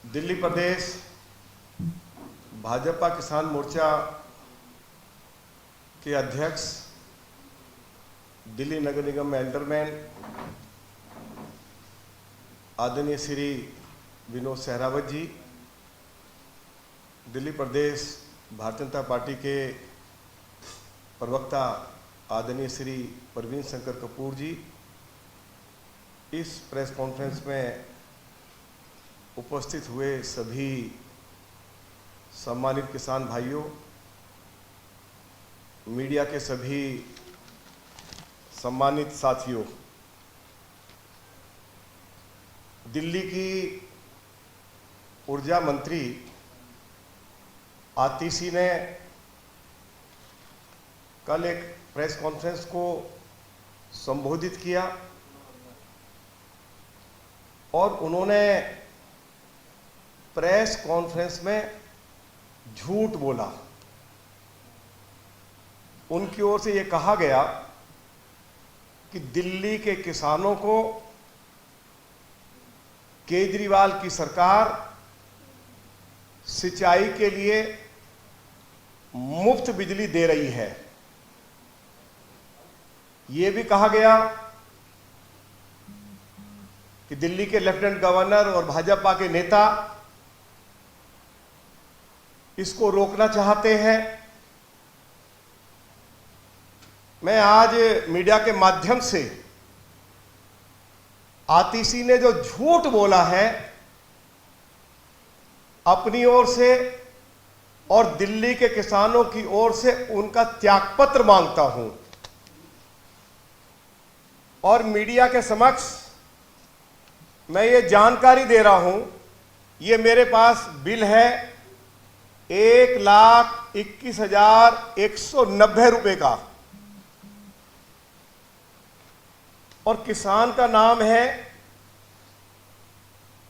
दिल्ली प्रदेश भाजपा किसान मोर्चा के अध्यक्ष, दिल्ली नगर निगम में एल्डरमैन आदरणीय श्री विनोद सहरावत जी, दिल्ली प्रदेश भारतीय जनता पार्टी के प्रवक्ता आदरणीय श्री प्रवीण शंकर कपूर जी, इस प्रेस कॉन्फ्रेंस में उपस्थित हुए सभी सम्मानित किसान भाइयों, मीडिया के सभी सम्मानित साथियों, दिल्ली की ऊर्जा मंत्री आतिशी ने कल एक प्रेस कॉन्फ्रेंस को संबोधित किया और उन्होंने प्रेस कॉन्फ्रेंस में झूठ बोला। उनकी ओर से ये कहा गया कि दिल्ली के किसानों को केजरीवाल की सरकार सिंचाई के लिए मुफ्त बिजली दे रही है। ये भी कहा गया कि दिल्ली के लेफ्टिनेंट गवर्नर और भाजपा के नेता इसको रोकना चाहते हैं। मैं आज मीडिया के माध्यम से आतिशी ने जो झूठ बोला है अपनी ओर से और दिल्ली के किसानों की ओर से उनका त्यागपत्र मांगता हूं और मीडिया के समक्ष मैं ये जानकारी दे रहा हूं। ये मेरे पास बिल है 1,21,190 रुपए का और किसान का नाम है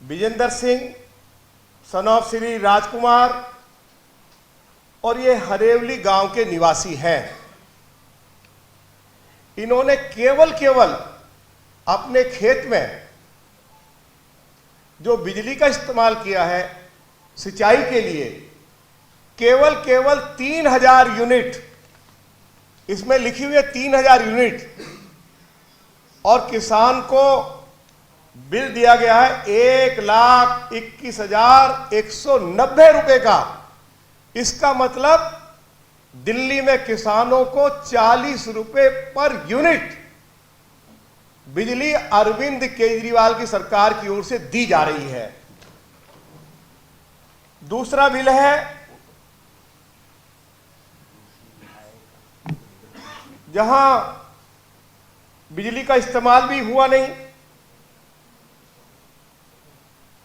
विजेंद्र सिंह सन ऑफ श्री राजकुमार और ये हरेवली गांव के निवासी हैं। इन्होंने केवल अपने खेत में जो बिजली का इस्तेमाल किया है सिंचाई के लिए केवल 3,000 यूनिट, इसमें लिखी हुई है 3,000 यूनिट और किसान को बिल दिया गया है 1,21,190 रुपए का। इसका मतलब दिल्ली में किसानों को 40 रुपए पर यूनिट बिजली अरविंद केजरीवाल की सरकार की ओर से दी जा रही है। दूसरा बिल है जहां बिजली का इस्तेमाल भी हुआ नहीं,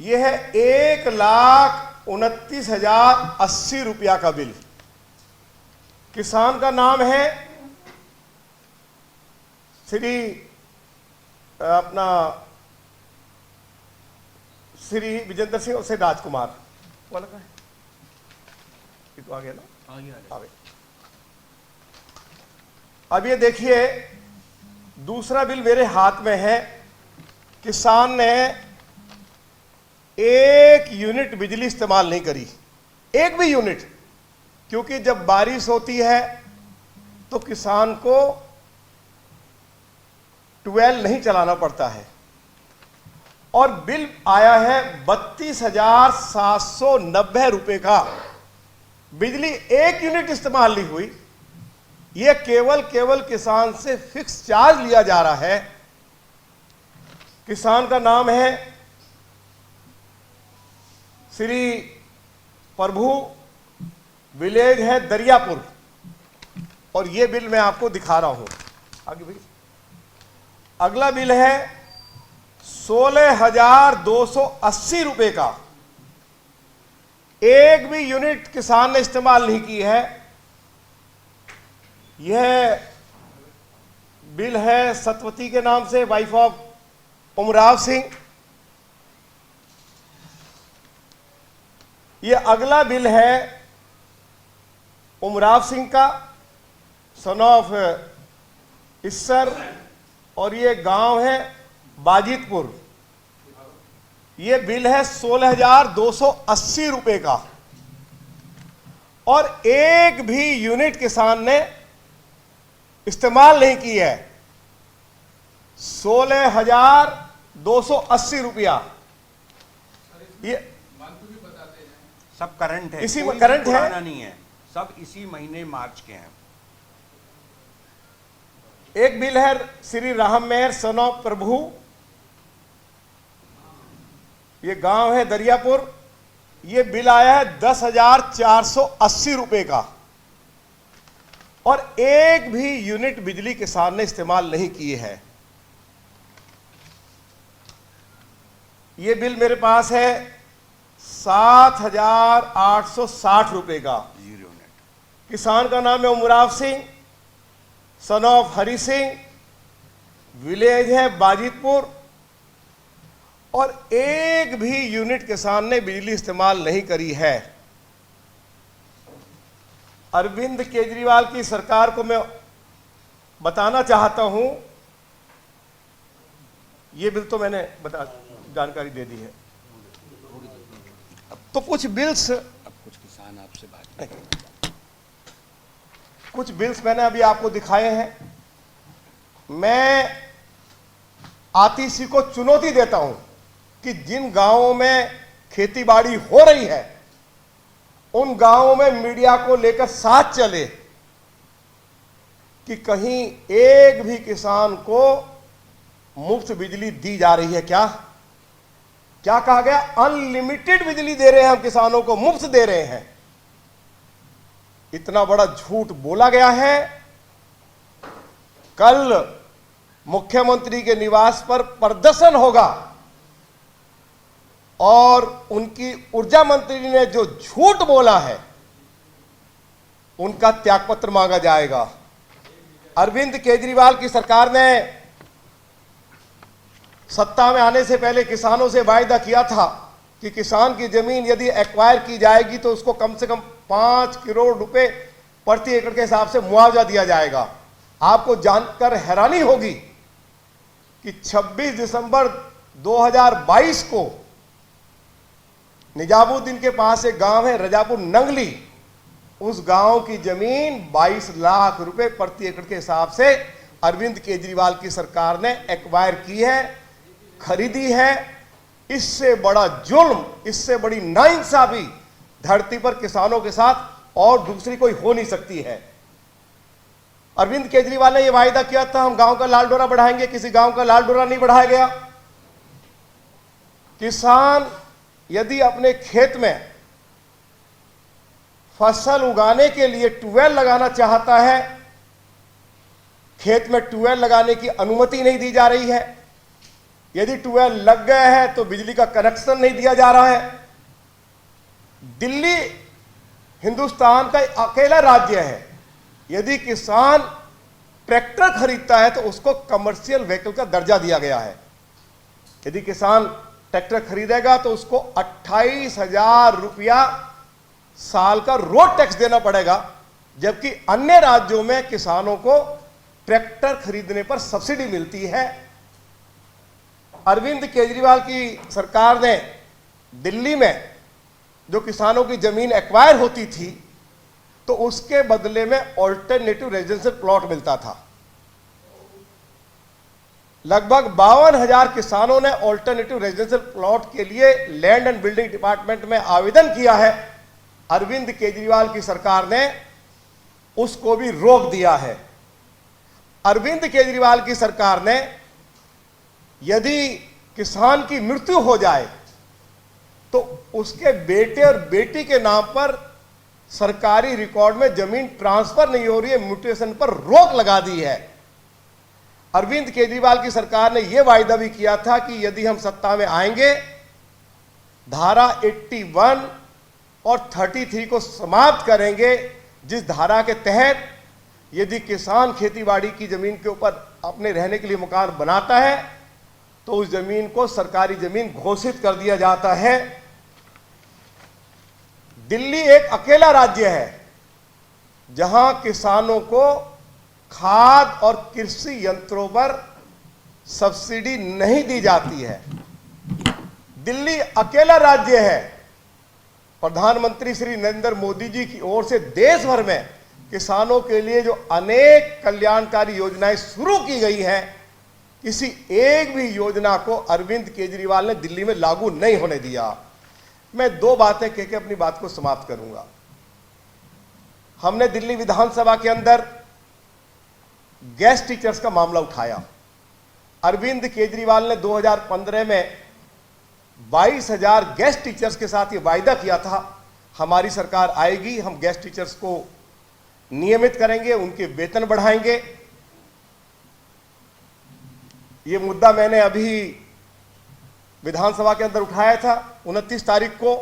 यह है 1,29,080 रुपया का बिल। किसान का नाम है श्री विजेंद्र सिंह और श्री राजकुमार वाला का है। ये तो आ गया ना, आ गया। अब ये देखिए दूसरा बिल मेरे हाथ में है। किसान ने 1 यूनिट बिजली इस्तेमाल नहीं करी, एक भी यूनिट, क्योंकि जब बारिश होती है तो किसान को ट्यूबवेल नहीं चलाना पड़ता है और बिल आया है 32,790 रुपए का। बिजली 1 यूनिट इस्तेमाल नहीं हुई। यह केवल किसान से फिक्स चार्ज लिया जा रहा है। किसान का नाम है श्री प्रभु, विलेज है दरियापुर और यह बिल मैं आपको दिखा रहा हूं। आगे भाई, अगला बिल है 16,280 रुपए का। एक भी यूनिट किसान ने इस्तेमाल नहीं की है। यह बिल है सतवती के नाम से, वाइफ ऑफ उमराव सिंह। यह अगला बिल है उमराव सिंह का, सन ऑफ ईसर, और ये गांव है बाजितपुर। ये बिल है 16,280 रुपए का, और एक भी यूनिट किसान ने इस्तेमाल नहीं की है। 16,280 रुपया। ये सब करंट है, इसी कोई करंट है, पुराना नहीं है, सब इसी महीने मार्च के हैं। एक बिल है श्री राम मेहर सन ऑफ प्रभु, ये गांव है दरियापुर, ये बिल आया है 10,480 रुपए का, और एक भी यूनिट बिजली किसान ने इस्तेमाल नहीं किए है। ये बिल मेरे पास है 7,860 रुपए का। Zero net. किसान का नाम है Umrao Singh, son of Hari Singh, village है बाजितपुर, और एक भी यूनिट किसान ने बिजली इस्तेमाल नहीं करी है। अरविंद केजरीवाल की सरकार को मैं बताना चाहता हूं, ये बिल तो मैंने जानकारी दे दी है। तो कुछ बिल्स, अब कुछ किसान आपसे बात करें। कुछ बिल्स मैंने अभी आपको दिखाए हैं। मैं आतिशी को चुनौती देता हूं कि जिन गांवों में खेतीबाड़ी हो रही है उन गांवों में मीडिया को लेकर साथ चले कि कहीं एक भी किसान को मुफ्त बिजली दी जा रही है क्या? क्या कहा गया? अनलिमिटेड बिजली दे रहे हैं हम किसानों को, मुफ्त दे रहे हैं। इतना बड़ा झूठ बोला गया है। कल मुख्यमंत्री के निवास पर प्रदर्शन होगा और उनकी ऊर्जा मंत्री ने जो झूठ बोला है उनका त्यागपत्र मांगा जाएगा। अरविंद केजरीवाल की सरकार ने सत्ता में आने से पहले किसानों से वायदा किया था कि किसान की जमीन यदि एक्वायर की जाएगी तो उसको कम से कम 5 करोड़ रुपए प्रति एकड़ के हिसाब से मुआवजा दिया जाएगा। आपको जानकर हैरानी होगी कि 26 दिसंबर 2022 को निजामुद्दीन के पास एक गांव है रजापुर नंगली, उस गांव की जमीन 22 लाख रुपए प्रति एकड़ के हिसाब से अरविंद केजरीवाल की सरकार ने एक्वायर की है, खरीदी है। इससे बड़ा जुल्म, इससे बड़ी नाइंसाफी धरती पर किसानों के साथ और दूसरी कोई हो नहीं सकती है। अरविंद केजरीवाल ने यह वायदा किया था हम गांव का लाल डोरा बढ़ाएंगे, किसी गांव का लाल डोरा नहीं बढ़ाया गया। किसान यदि अपने खेत में फसल उगाने के लिए ट्यूबवेल लगाना चाहता है, खेत में ट्यूबवेल लगाने की अनुमति नहीं दी जा रही है। यदि ट्यूबवेल लग गए हैं तो बिजली का कनेक्शन नहीं दिया जा रहा है। दिल्ली हिंदुस्तान का अकेला राज्य है, यदि किसान ट्रैक्टर खरीदता है तो उसको कमर्शियल व्हीकल का दर्जा दिया गया है। यदि किसान ट्रैक्टर खरीदेगा तो उसको 28,000 रुपया साल का रोड टैक्स देना पड़ेगा, जबकि अन्य राज्यों में किसानों को ट्रैक्टर खरीदने पर सब्सिडी मिलती है। अरविंद केजरीवाल की सरकार ने दिल्ली में जो किसानों की जमीन एक्वायर होती थी तो उसके बदले में ऑल्टरनेटिव रेजिडेंशियल प्लॉट मिलता था। लगभग 52,000 किसानों ने ऑल्टरनेटिव रेजिडेंशियल प्लॉट के लिए लैंड एंड बिल्डिंग डिपार्टमेंट में आवेदन किया है। अरविंद केजरीवाल की सरकार ने उसको भी रोक दिया है। अरविंद केजरीवाल की सरकार ने यदि किसान की मृत्यु हो जाए तो उसके बेटे और बेटी के नाम पर सरकारी रिकॉर्ड में जमीन ट्रांसफर नहीं हो रही है, म्यूटेशन पर रोक लगा दी है। अरविंद केजरीवाल की सरकार ने यह वायदा भी किया था कि यदि हम सत्ता में आएंगे, धारा 81 और 33 को समाप्त करेंगे, जिस धारा के तहत यदि किसान खेतीबाड़ी की जमीन के ऊपर अपने रहने के लिए मकान बनाता है तो उस जमीन को सरकारी जमीन घोषित कर दिया जाता है। दिल्ली एक अकेला राज्य है जहां किसानों को खाद और कृषि यंत्रों पर सब्सिडी नहीं दी जाती है। दिल्ली अकेला राज्य है, प्रधानमंत्री श्री नरेंद्र मोदी जी की ओर से देश भर में किसानों के लिए जो अनेक कल्याणकारी योजनाएं शुरू की गई हैं, किसी एक भी योजना को अरविंद केजरीवाल ने दिल्ली में लागू नहीं होने दिया। मैं दो बातें कह के अपनी बात को समाप्त करूंगा। हमने दिल्ली विधानसभा के अंदर गेस्ट टीचर्स का मामला उठाया। अरविंद केजरीवाल ने 2015 में 22,000 गेस्ट टीचर्स के साथ ये वायदा किया था, हमारी सरकार आएगी, हम गेस्ट टीचर्स को नियमित करेंगे, उनके वेतन बढ़ाएंगे। ये मुद्दा मैंने अभी विधानसभा के अंदर उठाया था 29 तारीख को।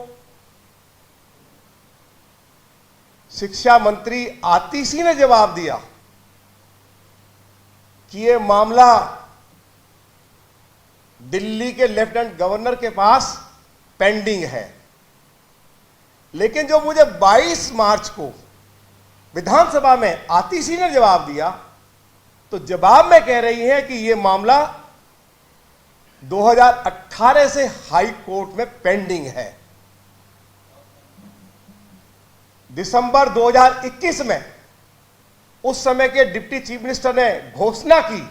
शिक्षा मंत्री आतिशी ने जवाब दिया कि ये मामला दिल्ली के लेफ्टिनेंट गवर्नर के पास पेंडिंग है। लेकिन जो मुझे 22 मार्च को विधानसभा में आतिशी ने जवाब दिया, तो जवाब में कह रही है कि यह मामला 2018 से हाई कोर्ट में पेंडिंग है। दिसंबर 2021 में उस समय के डिप्टी चीफ मिनिस्टर ने घोषणा की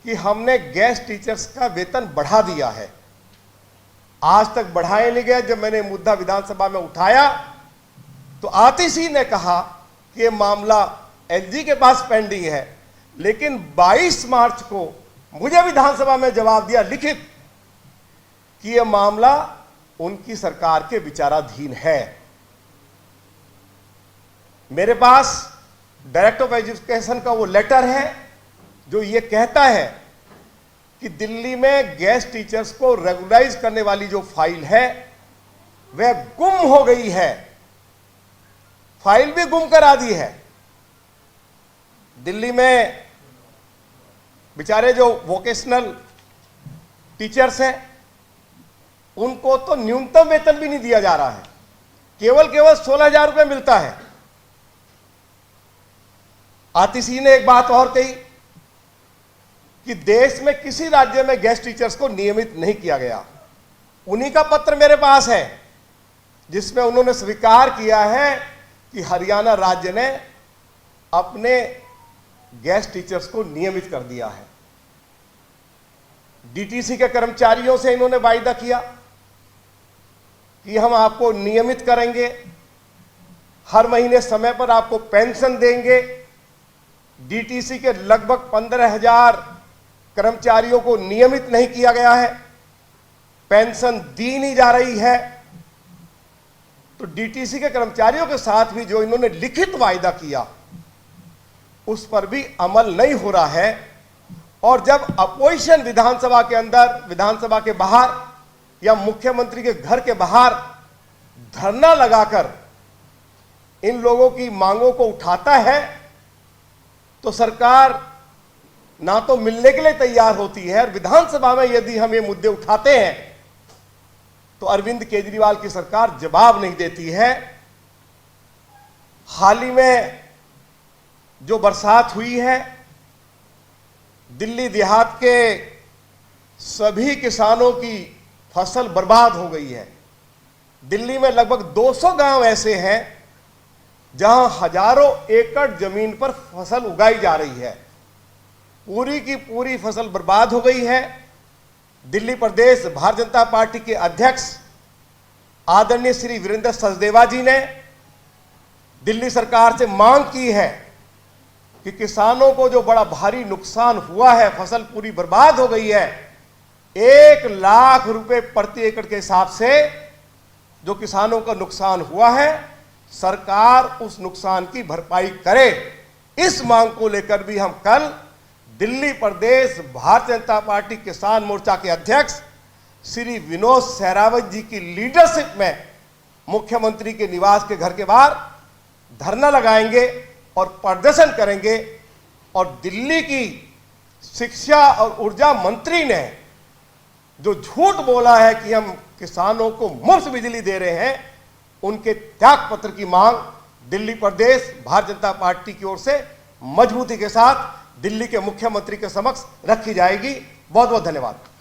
कि हमने गेस्ट टीचर्स का वेतन बढ़ा दिया है। आज तक बढ़ाए नहीं गया। जब मैंने मुद्दा विधानसभा में उठाया तो आतिशी ने कहा कि यह मामला एलजी के पास पेंडिंग है, लेकिन 22 मार्च को मुझे विधानसभा में जवाब दिया लिखित कि यह मामला उनकी सरकार के विचाराधीन है। मेरे पास डायरेक्टर ऑफ एजुकेशन का वो लेटर है जो ये कहता है कि दिल्ली में गेस्ट टीचर्स को रेगुलराइज करने वाली जो फाइल है वह गुम हो गई है। फाइल भी गुम करा दी है। दिल्ली में बेचारे जो वोकेशनल टीचर्स हैं उनको तो न्यूनतम वेतन भी नहीं दिया जा रहा है, केवल 16,000 रुपये मिलता है। आतिशी ने एक बात और कही कि देश में किसी राज्य में गेस्ट टीचर्स को नियमित नहीं किया गया। उन्हीं का पत्र मेरे पास है जिसमें उन्होंने स्वीकार किया है कि हरियाणा राज्य ने अपने गेस्ट टीचर्स को नियमित कर दिया है। डीटीसी के कर्मचारियों से इन्होंने वायदा किया कि हम आपको नियमित करेंगे, हर महीने समय पर आपको पेंशन देंगे। डीटीसी के लगभग 15,000 कर्मचारियों को नियमित नहीं किया गया है, पेंशन दी नहीं जा रही है। तो डीटीसी के कर्मचारियों के साथ भी जो इन्होंने लिखित वायदा किया उस पर भी अमल नहीं हो रहा है। और जब अपोजिशन विधानसभा के अंदर, विधानसभा के बाहर या मुख्यमंत्री के घर के बाहर धरना लगाकर इन लोगों की मांगों को उठाता है, तो सरकार ना तो मिलने के लिए तैयार होती है, और विधानसभा में यदि हम ये मुद्दे उठाते हैं तो अरविंद केजरीवाल की सरकार जवाब नहीं देती है। हाल ही में जो बरसात हुई है, दिल्ली देहात के सभी किसानों की फसल बर्बाद हो गई है। दिल्ली में लगभग 200 गांव ऐसे हैं जहां हजारों एकड़ जमीन पर फसल उगाई जा रही है। पूरी की पूरी फसल बर्बाद हो गई है। दिल्ली प्रदेश भारतीय जनता पार्टी के अध्यक्ष आदरणीय श्री वीरेंद्र सचदेवा जी ने दिल्ली सरकार से मांग की है कि किसानों को जो बड़ा भारी नुकसान हुआ है, फसल पूरी बर्बाद हो गई है, 1 लाख रुपए प्रति एकड़ के हिसाब से जो किसानों का नुकसान हुआ है, सरकार उस नुकसान की भरपाई करे। इस मांग को लेकर भी हम कल दिल्ली प्रदेश भारतीय जनता पार्टी किसान मोर्चा के अध्यक्ष श्री विनोद सहरावत जी की लीडरशिप में मुख्यमंत्री के निवास के घर के बाहर धरना लगाएंगे और प्रदर्शन करेंगे। और दिल्ली की शिक्षा और ऊर्जा मंत्री ने जो झूठ बोला है कि हम किसानों को मुफ्त बिजली दे रहे हैं, उनके त्याग पत्र की मांग दिल्ली प्रदेश भारतीय जनता पार्टी की ओर से मजबूती के साथ दिल्ली के मुख्यमंत्री के समक्ष रखी जाएगी। बहुत बहुत धन्यवाद।